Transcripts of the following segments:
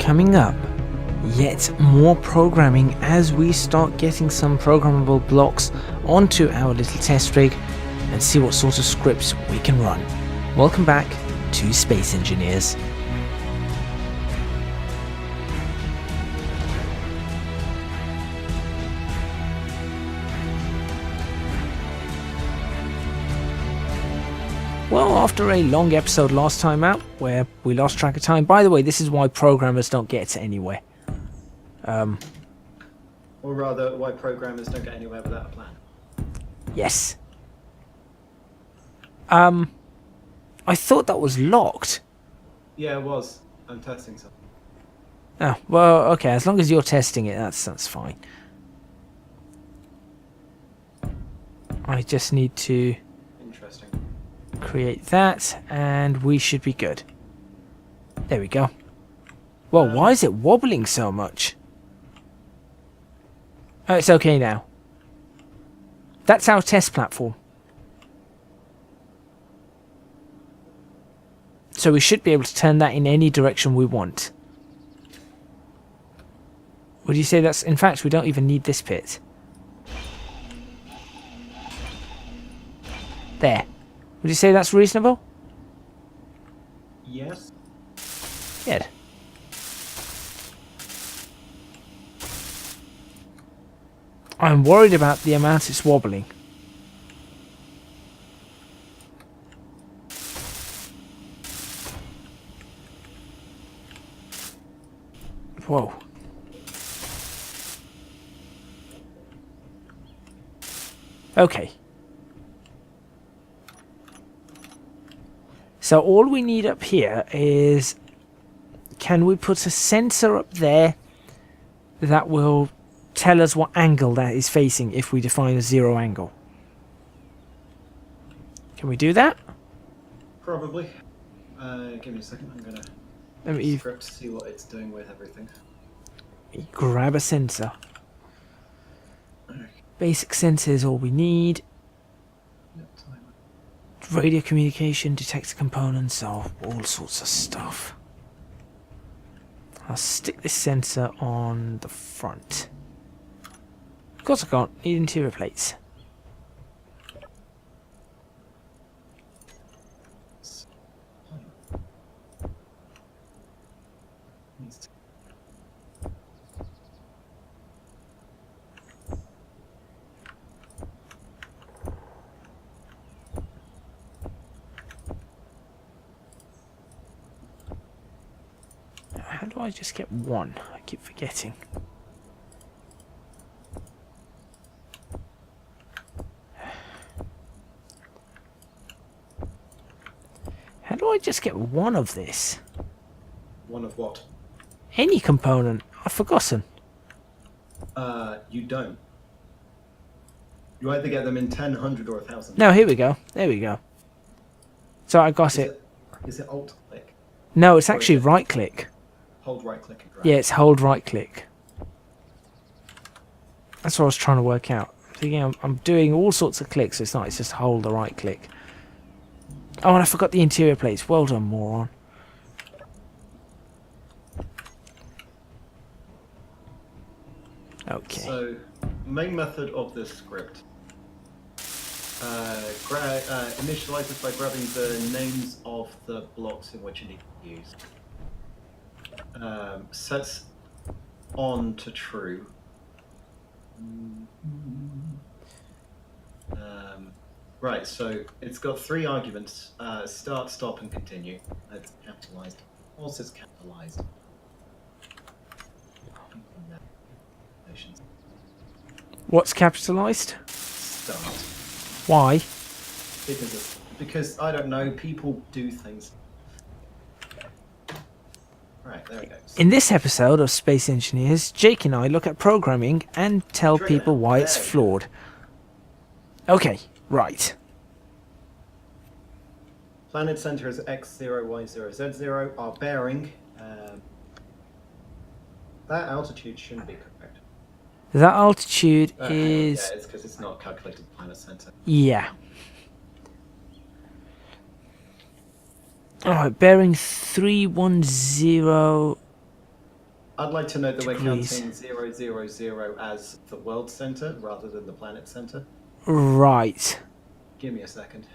Coming up, yet more programming as we start getting some programmable blocks onto our little test rig and see what sort of scripts we can run. Welcome back to Space Engineers. Well, after a long episode last time out, where we lost track of time. By the way, this is why programmers don't get anywhere. Or rather, why programmers don't get anywhere without a plan. Yes. I thought that was locked. Yeah, it was. I'm testing something. Oh, well, okay, as long as you're testing it, that's fine. I just need to Interesting. create that, and we should be good. There we go. Well, why is it wobbling so much? Oh, it's okay now. That's our test platform. So we should be able to turn that in any direction we want. Would you say that's... In fact, we don't even need this pit. There. Would you say that's reasonable? Yes. Good. I'm worried about the amount it's wobbling. Whoa. Okay. So all we need up here is... Can we put a sensor up there that will tell us what angle that is facing if we define a zero angle? Can we do that? Probably. Give me a second. I'm gonna Let me script see what it's doing with everything. grab a sensor. Okay. Basic sensor is all we need. Yep, timer. Radio communication, detector components, all sorts of stuff. I'll stick this sensor on the front. Of course I can't. Need interior plates. How do I just get one? I keep forgetting. How do I just get one of this? One of what? Any component. I've forgotten. You don't. You either get them in 10, 100, or 1,000. No, here we go. There we go. So I got it. Is it alt click? No, it's actually right click. Hold right click and drag. Yeah, it's hold right click. That's what I was trying to work out. I'm thinking I'm doing all sorts of clicks. It's not. It's just hold the right click. Oh, and I forgot the interior plates. Well done, moron. Okay. So, main method of this script. Initialize it by grabbing the names of the blocks in which you need to use. Sets on to true. Right, so it's got three arguments: start, stop, and continue. It's capitalized. Also, it's capitalized. What's capitalized? Start. Why? Because I don't know. People do things. Right, there we go. In this episode of Space Engineers, Jake and I look at programming and tell people why it's flawed. Okay, right. Planet center is x0, y0, z0. Our bearing. That altitude shouldn't be correct. That altitude is... Yeah, it's because it's not calculated planet center. Yeah. Alright, bearing 310... I'd like to note that we're degrees. counting 000 as the world center rather than the planet center. Right. Give me a second.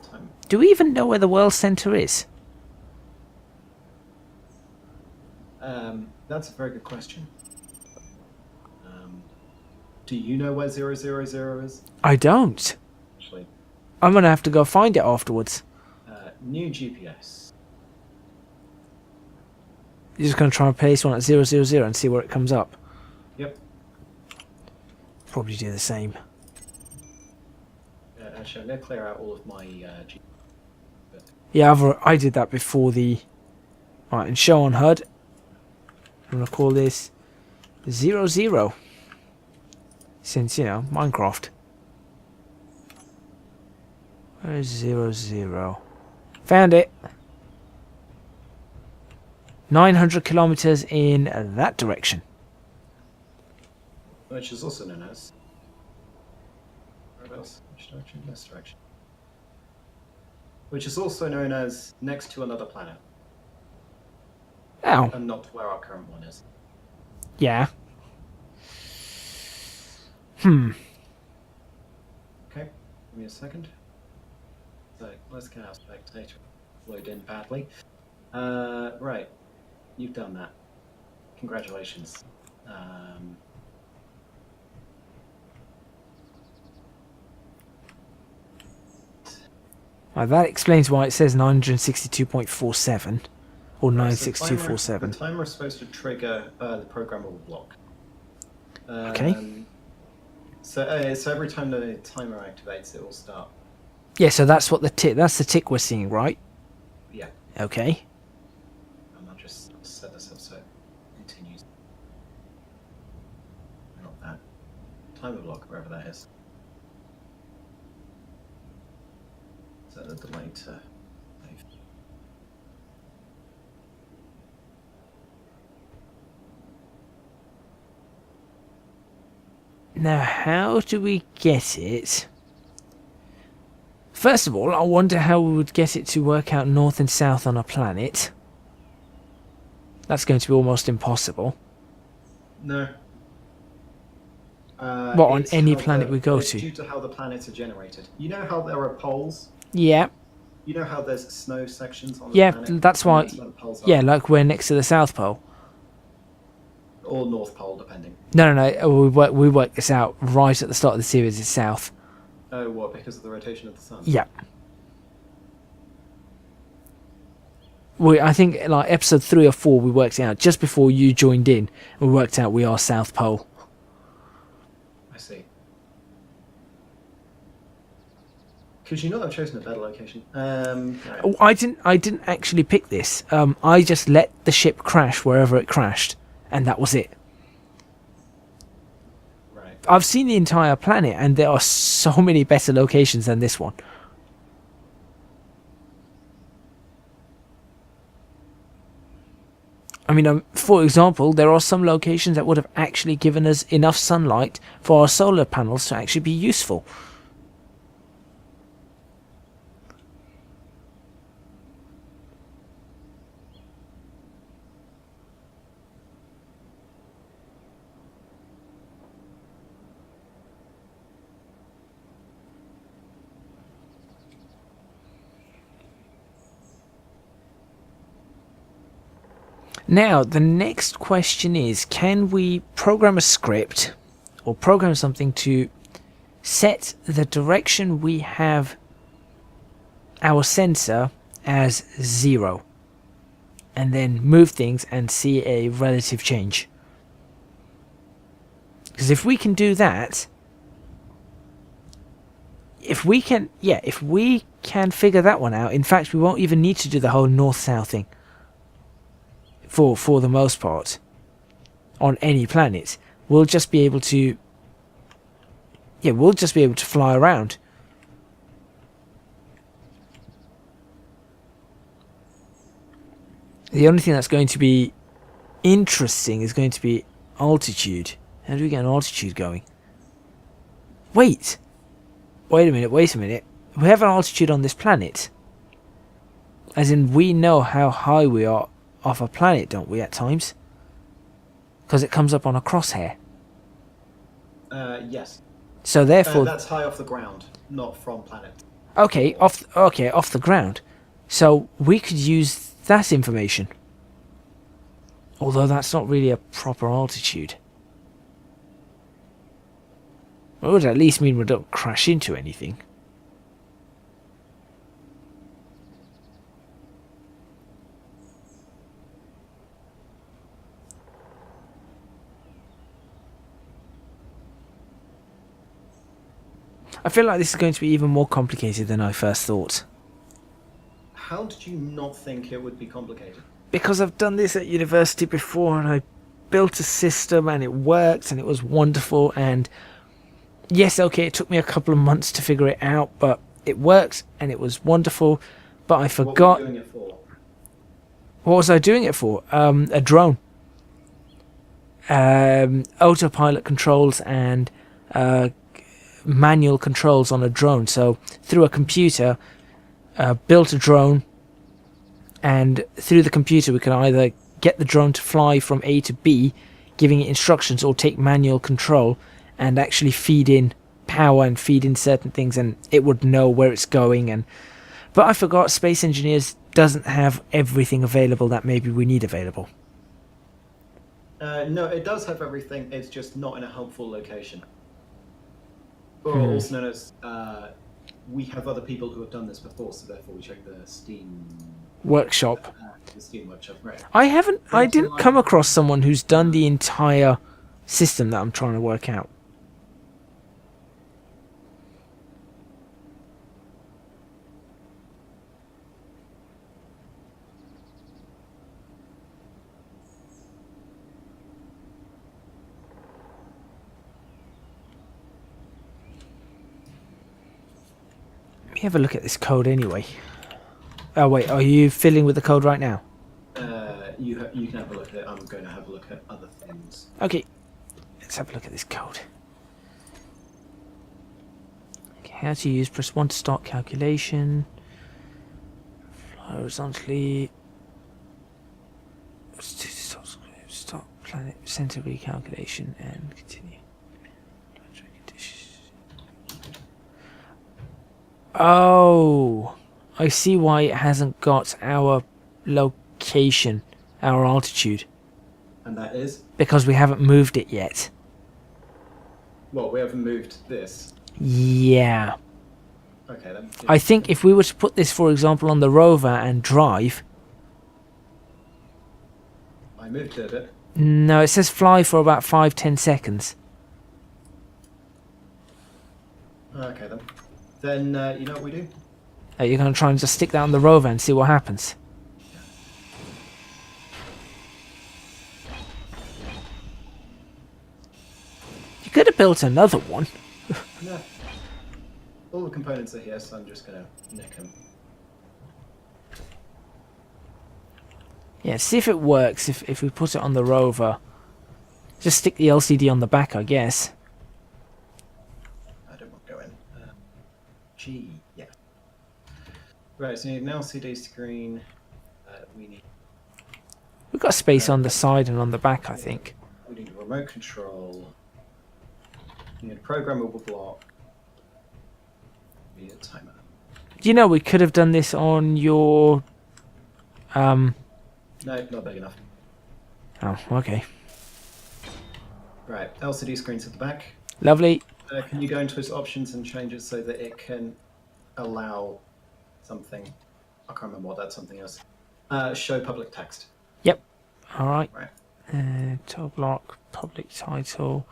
Time. Do we even know where the world center is? That's a very good question. Do you know where 000 is? I don't. Actually, I'm gonna have to go find it afterwards. new GPS. You're just gonna try and place one at 000 and see where it comes up. Yep. Probably do the same. Actually, I'm going to clear out all of my GPS. Yeah, I did that before the... Right, and show on HUD. I'm gonna call this 00. Since, you know, Minecraft. Where's 00? Found it. 900 kilometers in that direction. Which is also known as... Where else? Which direction? This direction. Which is also known as next to another planet. Oh. And not where our current one is. Yeah. Okay, give me a second. So, let's get our spectator load in badly. Right. You've done that. Congratulations. That explains why it says 962.47 or 96247. The timer is supposed to trigger the programmable block. Okay. So every time the timer activates, it will start. Yeah, so that's what that's the tick we're seeing, right? Yeah. Okay. And I'll just set this up so it continues. Not that. Timer block, wherever that is. Set the delay to 5. Now, how do we get it? First of all, I wonder how we would get it to work out north and south on a planet. That's going to be almost impossible. No. What, on any planet we go it's to? Due to how the planets are generated. You know how there are poles? Yeah. You know how there's snow sections on the Yeah, planet? that's why... That's where the poles are. Yeah, like we're next to the South Pole. Or North Pole, depending. No. We worked this out right at the start of the series. It's south. Oh, what? Because of the rotation of the sun? Yeah. I think like episode 3 or 4 we worked it out just before you joined in. We worked out we are South Pole. I see. Could you not have chosen a better location? Right. Oh, I didn't actually pick this. I just let the ship crash wherever it crashed, and that was it. Right. I've seen the entire planet, and there are so many better locations than this one. I mean, for example, there are some locations that would have actually given us enough sunlight for our solar panels to actually be useful. Now, the next question is, can we program a script or program something to set the direction we have our sensor as 0 and then move things and see a relative change? Because if we can do that, if we can figure that one out, in fact we won't even need to do the whole north-south thing. For the most part, on any planet, we'll just be able to fly around. The only thing that's going to be interesting is going to be altitude. How do we get an altitude going? Wait a minute. We have an altitude on this planet, as in we know how high we are off a planet, don't we, at times? Because it comes up on a crosshair. Yes. So therefore, That's high off the ground, not from planet. okay, off the ground. So we could use that information. Although that's not really a proper altitude. It would at least mean we don't crash into anything. I feel like this is going to be even more complicated than I first thought. How did you not think it would be complicated? Because I've done this at university before and I built a system and it worked and it was wonderful, and yes, okay, it took me a couple of months to figure it out, but it worked and it was wonderful. But I forgot. What were you doing it for? What was I doing it for? A drone. Autopilot controls and manual controls on a drone. So through a computer, built a drone, and through the computer we can either get the drone to fly from A to B, giving it instructions, or take manual control and actually feed in power and feed in certain things, and it would know where it's going. But I forgot Space Engineers doesn't have everything available that maybe we need available. No, it does have everything. It's just not in a helpful location. Or also known as, we have other people who have done this before, so therefore we check the Steam Workshop. The Steam workshop, right? I didn't come across someone who's done the entire system that I'm trying to work out. Let me have a look at this code anyway. Oh wait, are you fiddling with the code right now? You can have a look at it. I'm going to have a look at other things. Okay, let's have a look at this code. Okay, how to use, press 1 to start calculation. Fly horizontally. Start planet center recalculation and continue. Oh, I see why it hasn't got our location, our altitude. And that is? Because we haven't moved it yet. Well, we haven't moved this. Yeah. Okay, then. I think if we were to put this, for example, on the rover and drive... I moved it a bit. No, it says fly for about 5-10 seconds. Okay, then. Then, you know what we do? You're going to try and just stick that on the rover and see what happens. You could have built another one. No. All the components are here, so I'm just going to nick them. Yeah, see if it works if we put it on the rover. Just stick the LCD on the back, I guess. I don't want to go in. G, yeah. Right, so we need an LCD screen. We need... We've got space on the side and on the back, I think. We need a remote control. We need a programmable block. We need a timer. Do you know we could have done this on your... No, not big enough. Oh, okay. Right, LCD screens at the back. Lovely. Can you go into its options and change it so that it can allow something? I can't remember what that's something else. Show public text. Yep. All right. Right. Title block, public title,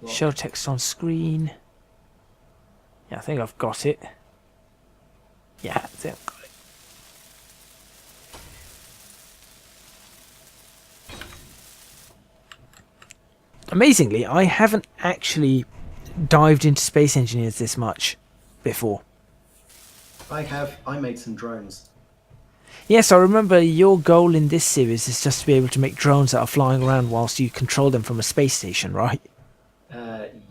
Block. show text on screen. Yeah, I think I've got it. Yeah, that's it. Got it. Amazingly, I haven't actually dived into Space Engineers this much before. I made some drones. Yes, I remember your goal in this series is just to be able to make drones that are flying around whilst you control them from a space station, right?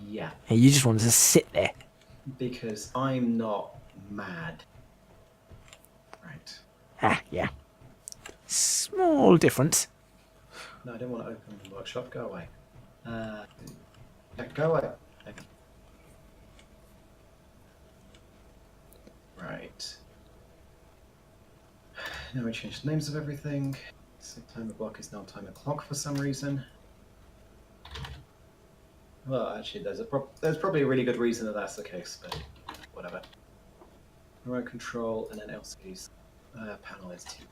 Yeah. And you just wanted to sit there. Because I'm not mad. Right. Ah, yeah. Small difference. No, I didn't want to open the workshop. Go away. Yeah, go away. Right. Now we change the names of everything. So timer block is now timer clock for some reason. Well, actually, there's probably a really good reason that that's the case, but whatever. Remote control and then LCD's panel is 2.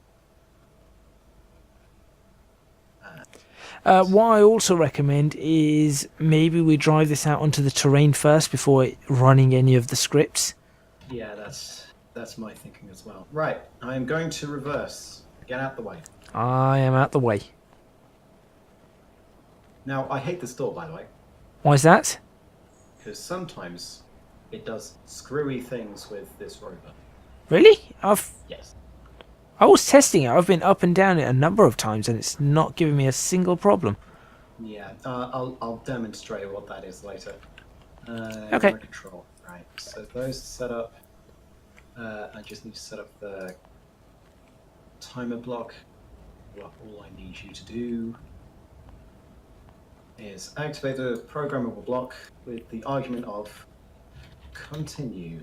What I also recommend is maybe we drive this out onto the terrain first before running any of the scripts. Yeah, that's my thinking as well. Right, I am going to reverse. Get out the way. I am out the way. Now, I hate this door, by the way, Why is that? because sometimes it does screwy things with this rover. Really? Yes. I was testing it. I've been up and down it a number of times and it's not giving me a single problem. Yeah, I'll demonstrate what that is later. Okay. Remote control. Right, so those set up. I just need to set up the timer block. Well, all I need you to do is activate the programmable block with the argument of continue.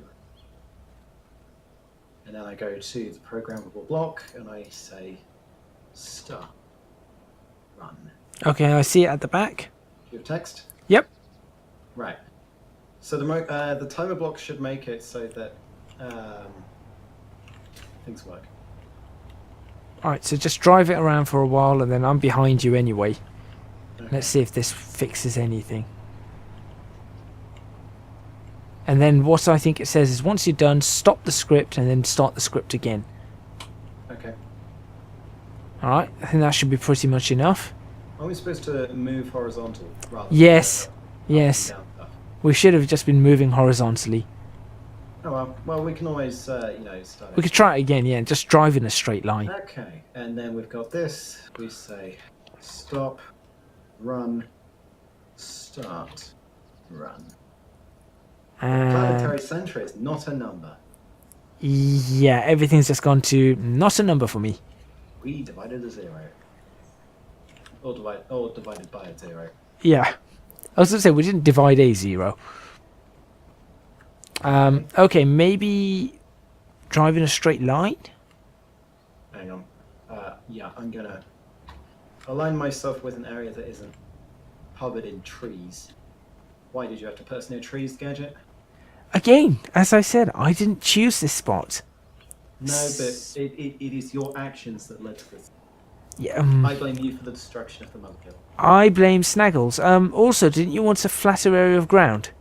And then I go to the programmable block and I say stop, run. Okay, I see it at the back. Do you have text? Yep. Right. So the timer block should make it so that things work. Alright, so just drive it around for a while and then I'm behind you anyway. Okay. Let's see if this fixes anything. And then what I think it says is once you're done, stop the script and then start the script again. Okay. Alright, I think that should be pretty much enough. Are we supposed to move horizontal rather Yes. than Yes. up and down stuff? We should have just been moving horizontally. Oh well, we can always start We could try it again, yeah, just drive in a straight line. Okay, and then we've got this. We say stop, run, start, run. Planetary And center is not a number. yeah, everything's just gone to not a number for me. We divided a 0. Or divided by a 0. Yeah. I was going to say, we didn't divide a 0. Okay, maybe drive in a straight line? Hang on. Yeah, I'm gonna align myself with an area that isn't covered in trees. Why did you have to person near trees, Gadget? Again, as I said, I didn't choose this spot. No, but it is your actions that led to this. Yeah, I blame you for the destruction of the monkey. I blame Snaggles. Also, didn't you want a flatter area of ground?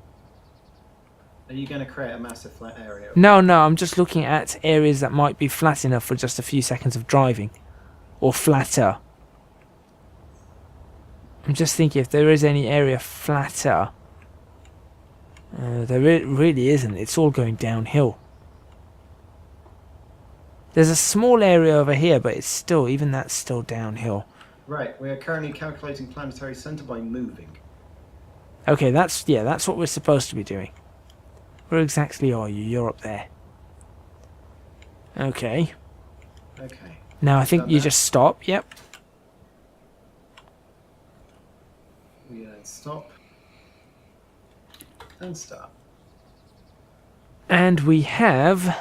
Are you going to create a massive flat area? No, I'm just looking at areas that might be flat enough for just a few seconds of driving. Or flatter. I'm just thinking if there is any area flatter. There really isn't. It's all going downhill. There's a small area over here, but it's still, even that's still downhill. Right, we are currently calculating planetary center by moving. Okay, that's what we're supposed to be doing. Where exactly are you? You're up there. Okay. Okay. Now I think Done you that. just stop. Yep. We then stop. And start. And we have...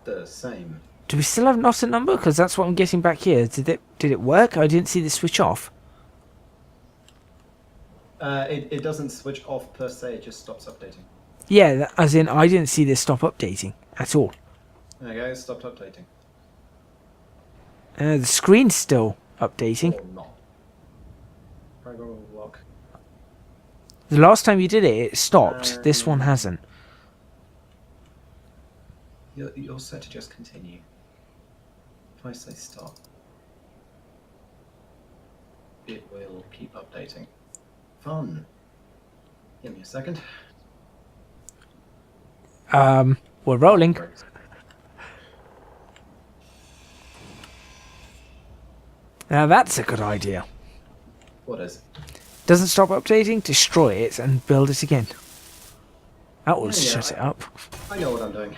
The same. Do we still have not a number? Because that's what I'm getting back here. Did it work? I didn't see the switch off. It doesn't switch off per se, it just stops updating. Yeah, as in I didn't see this stop updating at all. There you go, it stopped updating. The screen's still updating. Or not. Programmable block. The last time you did it, it stopped. This one hasn't. You're set to just continue. If I say stop, it will keep updating. Fun. Give me a second. We're rolling. Now that's a good idea. What is? Doesn't stop updating, destroy it and build it again. That will Yeah, shut it up. I know what I'm doing.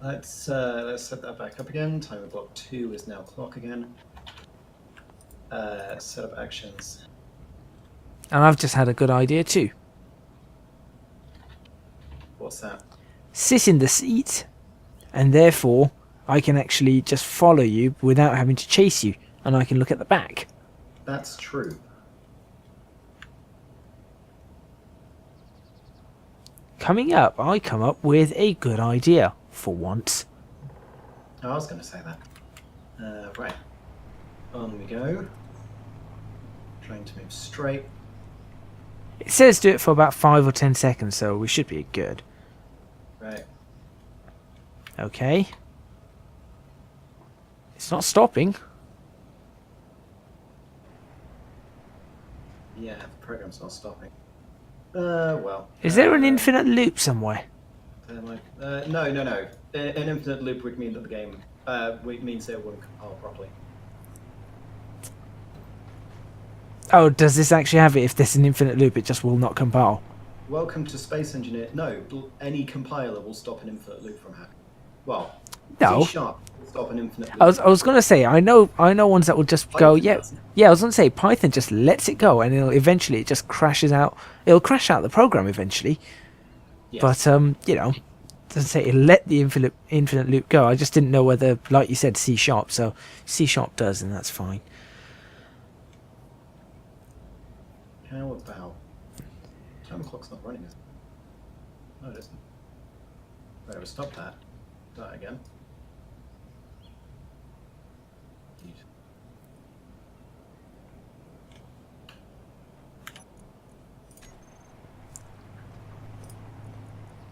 Let's set that back up again. Timer block 2 is now clock again. Set up actions. And I've just had a good idea too. What's that? Sit in the seat, and therefore I can actually just follow you without having to chase you, and I can look at the back. That's true. Coming up, I come up with a good idea, for once. Oh, I was going to say that. Right. On we go. Trying to move straight. It says do it for about 5 or 10 seconds, so we should be good. Right. Okay. It's not stopping. Yeah, the program's not stopping. Well. Is there an infinite loop somewhere? No. An infinite loop would mean that the game means it wouldn't compile properly. Oh, does this actually have it? If there's an infinite loop, it just will not compile. Welcome to Space Engineer. No, any compiler will stop an infinite loop from happening. Well, No. C# will stop an infinite loop. I was gonna say I know ones that will just go yeah. I was gonna say Python just lets it go and eventually it just crashes out. It'll crash out the program eventually. Yes. But it doesn't say it'll let the infinite loop go. I just didn't know whether, like you said, C#. So C# does, and that's fine. How about time clock's not running, is it? No, it isn't. Right, we'll stop that. That again.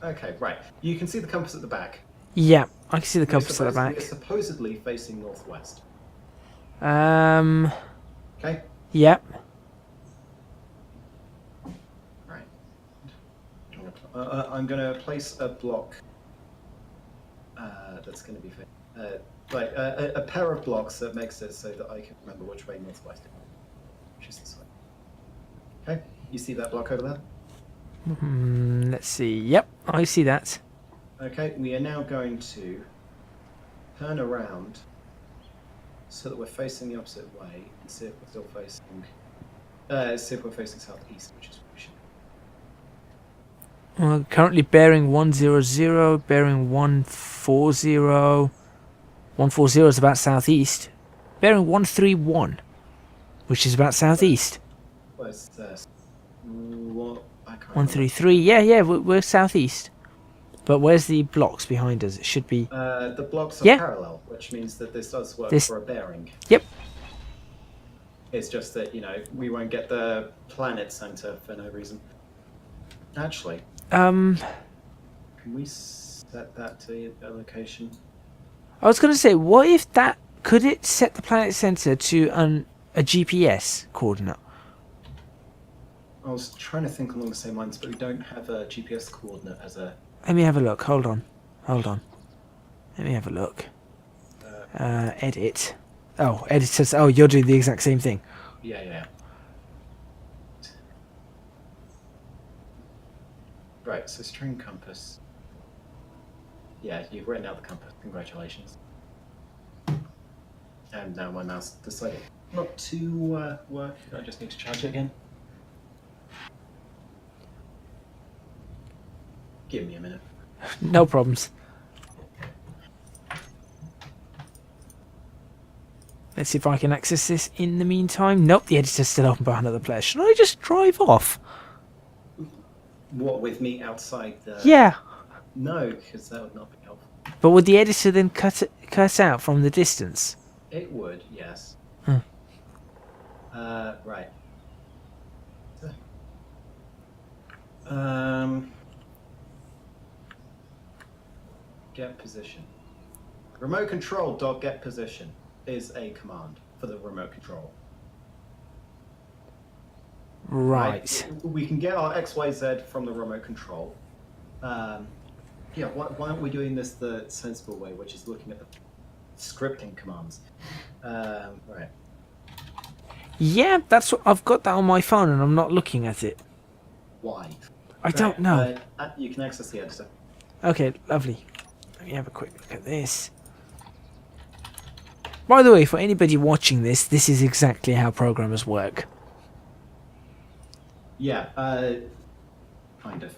Okay, right. You can see the compass at the back. Yeah, I can see the compass at the back. We're supposedly facing northwest. Okay. Yep. Right. I'm going to place a block that's going to be a pair of blocks that makes it so that I can remember which way northwest is, which is this way. Okay. You see that block over there? Let's see. Yep, I see that. Okay, we are now going to turn around so that we're facing the opposite way and see if we're still facing. See if we're facing southeast, which is what we should. Well, currently bearing 100, bearing 140. 140 is about southeast. Bearing 131, which is about southeast. Where's this? What? I can't 133. Yeah, we're southeast. But where's the blocks behind us? It should be. The blocks are Yeah. parallel, which means that this does work This- for a bearing. Yep. It's just that, we won't get the planet center for no reason. Actually, can we set that to a location? I was going to say, what if that could it set the planet center to a GPS coordinate? I was trying to think along the same lines, but we don't have a GPS coordinate as a... Let me have a look. Hold on. Let me have a look. Edit. Oh, editors. Oh, you're doing the exact same thing. Yeah. Right, so string compass. Yeah, you've written out the compass. Congratulations. And now my mouse decided not to work. I just need to charge it again. Give me a minute. No problems. Let's see if I can access this in the meantime. Nope, the editor's still open behind another player. Should I just drive off? What, with me outside the... Yeah. No, because that would not be helpful. But would the editor then cut out from the distance? It would, yes. Right. Get position. Remote control dot get position is a command for the remote control. Right. We can get our XYZ from the remote control. Yeah, why aren't we doing this the sensible way, which is looking at the scripting commands? Right. Yeah, that's what I've got that on my phone and I'm not looking at it. Why? I don't know. You can access the editor. Okay, lovely. Let me have a quick look at this. By the way, for anybody watching this, this is exactly how programmers work. Yeah, kind of.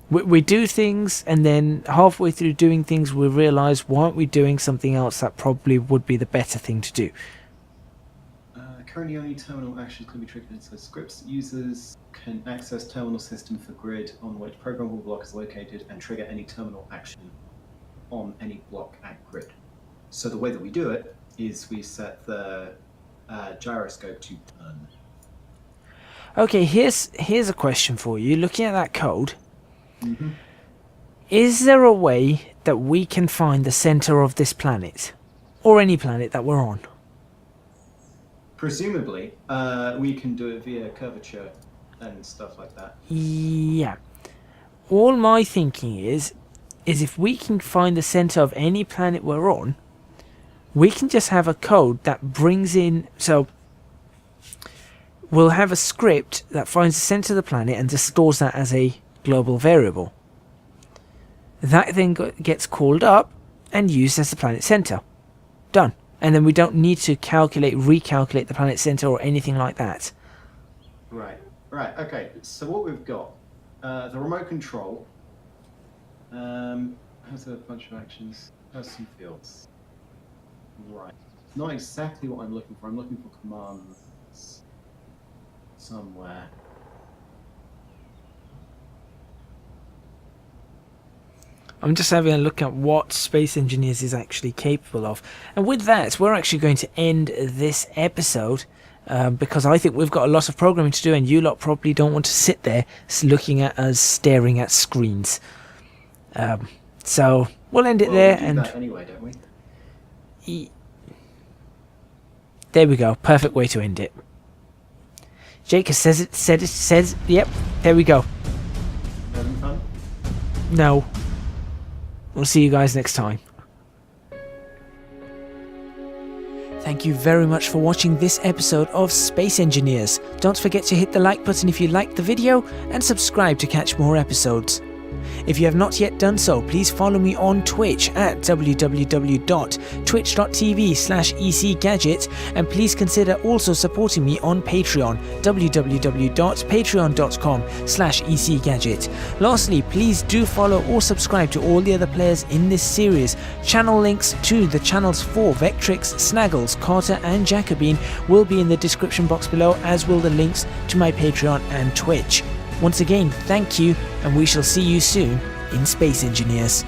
We do things, and then halfway through doing things, we realise, why aren't we doing something else that probably would be the better thing to do? Currently, only terminal actions can be triggered inside scripts. Users can access terminal system for grid on which programmable block is located and trigger any terminal action on any block at grid. So the way that we do it is we set the gyroscope to turn. Okay, here's a question for you. Looking at that code, Mm-hmm. is there a way that we can find the centre of this planet? Or any planet that we're on? Presumably, we can do it via curvature and stuff like that. Yeah. All my thinking is if we can find the centre of any planet we're on, we can just have a code that brings in... So, we'll have a script that finds the centre of the planet and just stores that as a global variable. That then gets called up and used as the planet center. Done. And then we don't need to recalculate the planet center or anything like that. Right. Okay. So what we've got, the remote control has a bunch of actions, has some fields. Right. Not exactly what I'm looking for. I'm looking for commands somewhere. I'm just having a look at what Space Engineers is actually capable of. And with that, we're actually going to end this episode because I think we've got a lot of programming to do, and you lot probably don't want to sit there looking at us staring at screens. So we'll end it there. We do that anyway, don't we? There we go. Perfect way to end it. Jake has says, yep, there we go. Having fun? No. We'll see you guys next time. Thank you very much for watching this episode of Space Engineers. Don't forget to hit the like button if you liked the video, and subscribe to catch more episodes. If you have not yet done so, please follow me on Twitch at www.twitch.tv/ecgadget, and please consider also supporting me on Patreon, www.patreon.com/ecgadget. Lastly, please do follow or subscribe to all the other players in this series. Channel links to the channels for Vectrix, Snaggles, Carter and Jacobine will be in the description box below, as will the links to my Patreon and Twitch. Once again, thank you, and we shall see you soon in Space Engineers.